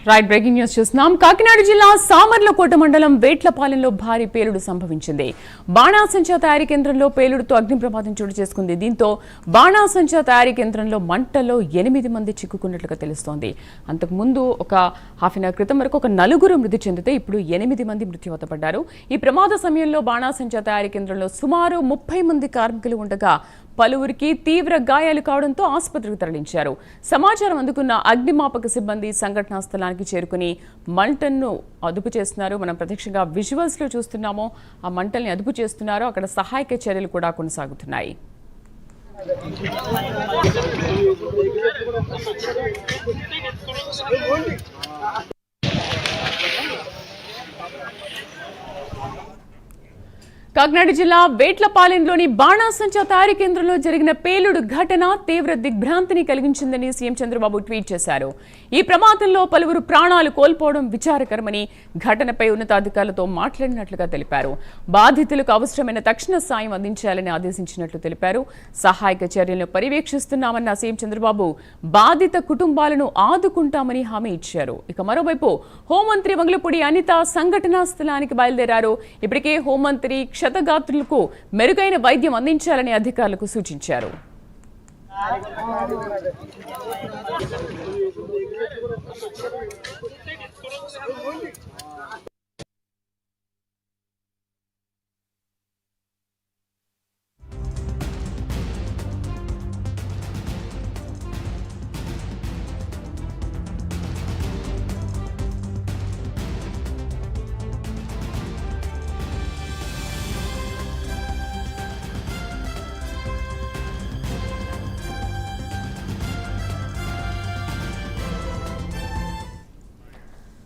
Right breaking news చూస్తున్నాం. కాకినాడ జిల్లా సామర్లకోట మండలం వేట్లపాలెంలో భారీ పేలుడు సంభవించింది. బాణాసంచా తయారీ కేంద్రంలో పేలుడుతో అగ్ని ప్రమాదం చోటు చేసుకుంది. దీంతో బాణాసంచా తయారీ కేంద్రంలో మంటల్లో 8 మంది చిక్కుకున్నట్లుగా తెలుస్తోంది. అంతకుముందు ఒక హాఫ్ అన్ అవర్ క్రితం వరకు ఒక 4 మృతి చెందితే ఇప్పుడు 8 మంది మృత్యువాత పడ్డారు. ఈ ప్రమాద సమయంలో బాణాసంచా తయారీ కేంద్రంలో సుమారు 30 మంది కార్మికులు ఉండగా పలువురికి తీవ్ర గాయాలు కావడంతో ఆసుపత్రికి తరలించారు. సమాచారం అందుకున్న అగ్నిమాపక సిబ్బంది సంఘటనా స్థలానికి చేరుకుని మంటలను అదుపు చేస్తున్నారు. మనం ప్రత్యక్షంగా విజువల్స్ లో చూస్తున్నాము. ఆ మంటల్ని అదుపు చేస్తున్నారు. అక్కడ సహాయక చర్యలు కూడా కొనసాగుతున్నాయి. కాకినాడ జిల్లా వేట్లపాలెంలోని బాణాసంచా తయారీ కేంద్రంలో జరిగిన పేలుడు ఘటన తీవ్ర దిగ్భ్రాంతిని కలిగించిందని సీఎం చంద్రబాబు ట్వీట్ చేశారు. ఈ ప్రమాదంలో పలువురు ప్రాణాలు కోల్పోవడం విచారకరమని ఘటనపై ఉన్నతాధికారులతో మాట్లాడినట్లుగా తెలిపారు. బాధితులకు అవసరమైన తక్షణ సాయం అందించాలని ఆదేశించినట్లు తెలిపారు. సహాయక చర్యలను పర్యవేక్షిస్తున్నామన్న సీఎం చంద్రబాబు బాధిత కుటుంబాలను ఆదుకుంటామని హామీ ఇచ్చారు. ఇక మరోవైపు హోంమంత్రి వంగలపూడి అనిత సంఘటనా స్థలానికి బయలుదేరారు. ఇప్పటికే హోంమంత్రి క్షతగాత్రులకు మెరుగైన వైద్యం అందించాలని అధికారులకు సూచించారు.